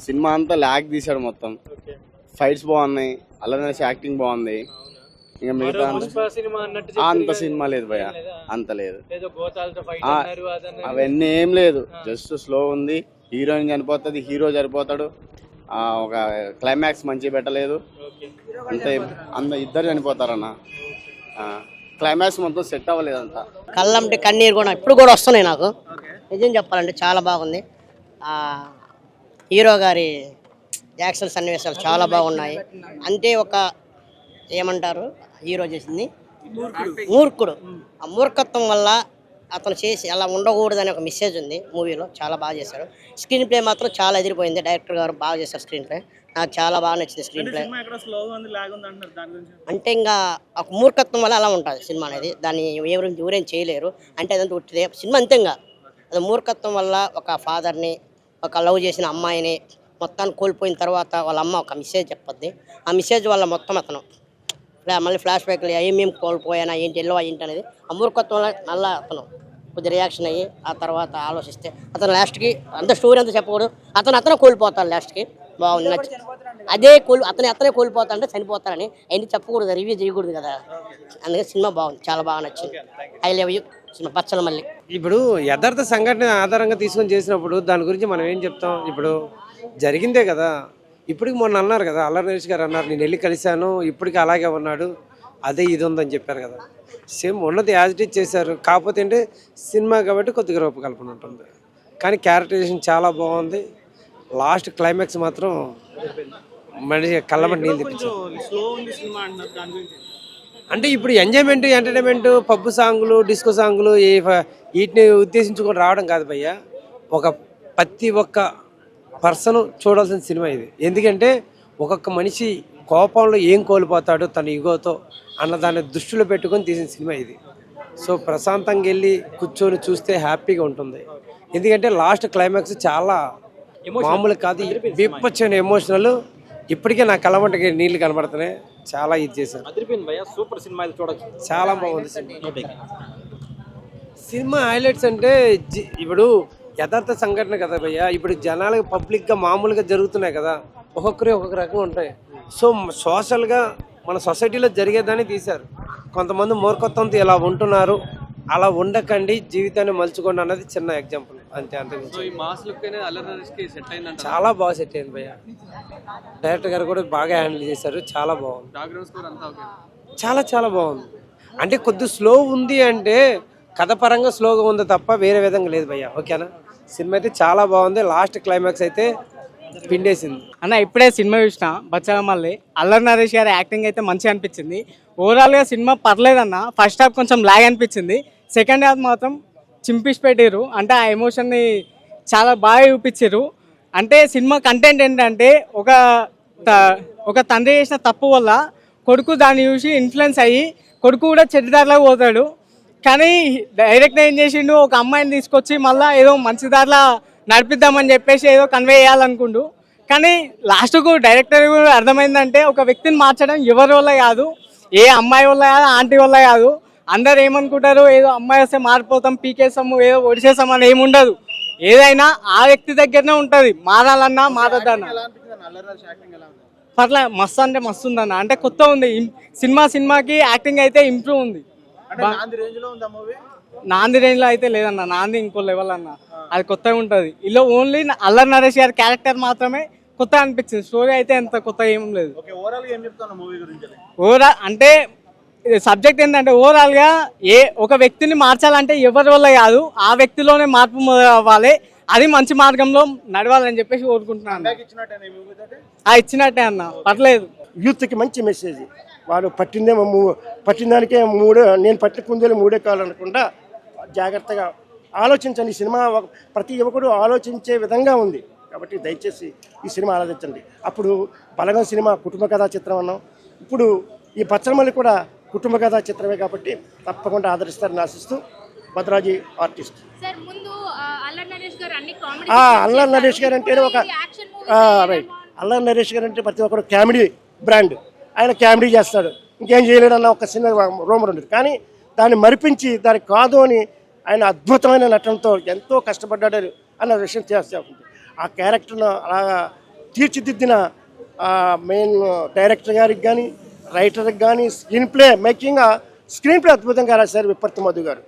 Cinema అంతా lag తీశాడు మొత్తం. ఫైట్స్ బాగున్నాయి, అల్లరి యాక్టింగ్ బాగుంది. ఇంకా మిగతా అంత సినిమా లేదు భయ, అంత లేదు. అవన్నీ ఏం లేదు, జస్ట్ స్లో ఉంది. హీరోయిన్ చనిపోతుంది, హీరో చనిపోతాడు. ఒక క్లైమాక్స్ మంచిగా పెట్టలేదు, అంత ఇద్దరు చనిపోతారన్న. క్లైమాక్స్ మొత్తం సెట్ అవ్వలేదు అంతా. కళ్ళంటే కన్నీరు కూడా ఇప్పుడు కూడా వస్తున్నాయి నాకు. నిజం చెప్పాలంటే చాలా బాగుంది. హీరో గారి యాక్షన్ సన్నివేశాలు చాలా బాగున్నాయి. అంటే ఒక ఏమంటారు, హీరో చేసింది మూర్ఖుడు. ఆ మూర్ఖత్వం వల్ల అతను చేసి అలా ఉండకూడదని ఒక మెసేజ్ ఉంది మూవీలో. చాలా బాగా చేశారు. స్క్రీన్ ప్లే మాత్రం చాలా ఎదిరిపోయింది. డైరెక్టర్ గారు బాగా చేశారు స్క్రీన్ ప్లే. నాకు చాలా బాగా నచ్చింది స్క్రీన్ ప్లే. అంటే ఇంకా ఒక మూర్ఖత్వం వల్ల అలా ఉంటుంది సినిమా అనేది. దాన్ని ఎవరేం చేయలేరు. అంటే అదంతా ఉట్టిదే సినిమా, అంతే. ఇంకా అది మూర్ఖత్వం వల్ల ఒక ఫాదర్ని, ఒక లవ్ చేసిన అమ్మాయిని మొత్తాన్ని కోల్పోయిన తర్వాత వాళ్ళ అమ్మ ఒక మెసేజ్ చెప్పొద్ది. ఆ మెసేజ్ వల్ల మొత్తం అతను మళ్ళీ ఫ్లాష్ బ్యాక్లు ఏమేమి కోల్పోయానా ఏంటి, ఎల్లో ఏంటి అనేది ఆ మూర్ఖత్వంలో మళ్ళీ అతను కొద్ది రియాక్షన్ అయ్యి ఆ తర్వాత ఆలోచిస్తే అతను లాస్ట్కి అంత స్టోరీ అంతా చెప్పకూడదు, అతనే కోల్పోతాడు లాస్ట్కి. బాగుంది, నచ్చింది. అతనే కోల్పోతా అంటే చనిపోతారని అవన్నీ చెప్పకూడదు, రివ్యూ చేయకూడదు కదా. అందుకే సినిమా బాగుంది, చాలా బాగా నచ్చింది. I love you cinema. పచ్చల మళ్ళీ ఇప్పుడు యథార్థ సంఘటన ఆధారంగా తీసుకొని చేసినప్పుడు దాని గురించి మనం ఏం చెప్తాం? ఇప్పుడు జరిగిందే కదా. ఇప్పటికి మొన్న అన్నారు కదా, అల్లరి నరేష్ గారు అన్నారు, నేను వెళ్ళి కలిశాను, ఇప్పటికీ అలాగే ఉన్నాడు, అదే ఇది ఉందని చెప్పారు కదా. సేమ్ ఉన్నది యాజ్ ఇట్ ఈజ్ చేశారు. కాకపోతే అంటే సినిమా కాబట్టి కొద్దిగా రూపకల్పన ఉంటుంది. కానీ క్యారెక్టరైజేషన్ చాలా బాగుంది. లాస్ట్ క్లైమాక్స్ మాత్రం మనిషి కళ్ళమటి నీళ్ళు తెప్పించారు. అంటే ఇప్పుడు ఎంజాయ్మెంట్, ఎంటర్టైన్మెంట్, పబ్బు సాంగులు, డిస్కో సాంగులు వీటిని ఉద్దేశించుకొని రావడం కాదు భయ్య. ప్రతి ఒక్క పర్సన్ చూడాల్సిన సినిమా ఇది. ఎందుకంటే ఒక్కొక్క మనిషి కోపంలో ఏం కోల్పోతాడు తన ఈగోతో అన్న దాన్ని దృష్టిలో పెట్టుకొని తీసిన సినిమా ఇది. సో ప్రశాంతంగా వెళ్ళి కూర్చొని చూస్తే హ్యాపీగా ఉంటుంది. ఎందుకంటే లాస్ట్ క్లైమాక్స్ చాలా మామూలు కాదు, విప్పొచ్చిన ఎమోషనల్. ఇప్పటికే నా కళ్ళమంటకి నీళ్లు కనబడుతున్నాయి. చాలా ఇది చేశారు. చాలా బాగుంది సినిమా. హైలైట్స్ అంటే ఇప్పుడు యథార్థ సంఘటన కదా భయ్య. ఇప్పుడు జనాలకు పబ్లిక్గా మామూలుగా జరుగుతున్నాయి కదా, ఒక్కొక్కరి ఒక్కొక్క రకంగా ఉంటాయి. సో సోషల్గా మన సొసైటీలో జరిగేదాన్ని తీశారు. కొంతమంది మూర్ఖత్వంతో ఇలా ఉంటున్నారు, అలా ఉండకండి, జీవితాన్ని మలుచుకోండి అన్నది చిన్న ఎగ్జాంపుల్ అంతే. చాలా బాగా సెట్ అయింది భయ్య. డైరెక్టర్ గారు కూడా బాగా హ్యాండిల్ చేశారు. చాలా బాగుంది, చాలా బాగుంది. అంటే కొద్దిగా స్లో ఉంది, అంటే కథ పరంగా స్లోగా ఉంది తప్ప వేరే విధంగా లేదు భయ్య. ఓకేనా? సినిమా అయితే చాలా బాగుంది. లాస్ట్ క్లైమాక్స్ అయితే పిండేసింది అన్న. ఇప్పుడే సినిమా చూసిన బచ్చల మళ్ళీ. అల్లరి నరేష్ గారి యాక్టింగ్ అయితే మంచిగా అనిపించింది. ఓవరాల్గా సినిమా పర్లేదన్న. ఫస్ట్ హాఫ్ కొంచెం లాగ్ అనిపించింది, సెకండ్ హాఫ్ మాత్రం చింపిసి పెట్టారు. అంటే ఆ ఎమోషన్ని చాలా బాగా చూపించారు. అంటే సినిమా కంటెంట్ ఏంటంటే ఒక తండ్రి చేసిన తప్పు వల్ల కొడుకు దాన్ని చూసి ఇన్ఫ్లుయెన్స్ అయ్యి కొడుకు కూడా చెడ్డదారిలో పోతాడు. కానీ డైరెక్ట్ ఏం చేసిండు, ఒక అమ్మాయిని తీసుకొచ్చి మళ్ళీ ఏదో మంచి దారిలో నడిపిద్దామని చెప్పేసి ఏదో కన్వే చేయాలనుకుండు. కానీ లాస్ట్కు డైరెక్టర్ కూడా అర్థమైందంటే ఒక వ్యక్తిని మార్చడం ఎవరి వల్ల కాదు, ఏ అమ్మాయి వల్ల కాదు, ఆంటీ వల్ల కాదు. అందరు ఏమనుకుంటారు, ఏదో అమ్మాయి వస్తే మారిపోతాం, పీకేస్తాము, ఏదో ఒడిసేస్తాం అని ఏముండదు. ఏదైనా ఆ వ్యక్తి దగ్గరనే ఉంటుంది, మారాలన్నా మారద్దన్నా. పర్లే, మస్తు అంటే మస్తు ఉందన్న. అంటే కొత్త ఉంది సినిమాకి యాక్టింగ్ అయితే ఇంప్రూవ్ ఉంది. నాంది రేంజ్ లో అయితే లేదన్న, నాంది ఇంకో లెవెల్ అన్న. అది కొత్తగా ఉంటుంది. ఇలా ఓన్లీ అల్లరి నరేష్ గారి క్యారెక్టర్ మాత్రమే కొత్త అనిపించింది. స్టోరీ అయితే ఎంత కొత్త ఏం లేదు. ఓవరాల్ అంటే సబ్జెక్ట్ ఏంటంటే ఓవరాల్ గా ఒక వ్యక్తిని మార్చాలంటే ఎవరి వల్ల కాదు, ఆ వ్యక్తిలోనే మార్పు అవ్వాలి. అది మంచి మార్గంలో నడవాలని చెప్పేసి కోరుకుంటున్నాను. ఇచ్చినట్టే అన్న, పర్లేదు. యూత్కి మంచి మెసేజ్. వాడు పట్టిన దానికే నేను పట్టిన కుందేలు మూడే కాలు అనకుండా జాగ్రత్తగా ఆలోచించండి. ఈ సినిమా ప్రతి యువకుడు ఆలోచించే విధంగా ఉంది కాబట్టి దయచేసి ఈ సినిమా ఆలోచించండి. అప్పుడు బలగం సినిమా కుటుంబ కథా చిత్రం అన్నాం, ఇప్పుడు ఈ పచ్చలమల్లి కూడా కుటుంబ కథా చిత్రమే కాబట్టి తప్పకుండా ఆదరిస్తారని ఆశిస్తూ భద్రాజీ ఆర్టిస్ట్. అల్లరి నరేష్ గారు అంటే రైట్. అల్లరి నరేష్ గారు అంటే ప్రతి ఒక్కరు కామెడీ బ్రాండ్. ఆయన కామెడీ చేస్తాడు, ఇంకేం చేయలేడన్న ఒక సినిమా రూమర్ ఉండదు. కానీ దాన్ని మరిపించి దానికి కాదు అని ఆయన అద్భుతమైన నటనతో ఎంతో కష్టపడ్డాడు అన్న విషయం చేస్తూ ఉంటుంది. ఆ క్యారెక్టర్ను అలాగా తీర్చిదిద్దిన మెయిన్ డైరెక్టర్ గారికి కానీ రైటర్కి కానీ స్క్రీన్ ప్లే అద్భుతంగా రాశారు విప్పర్తి మధు గారు.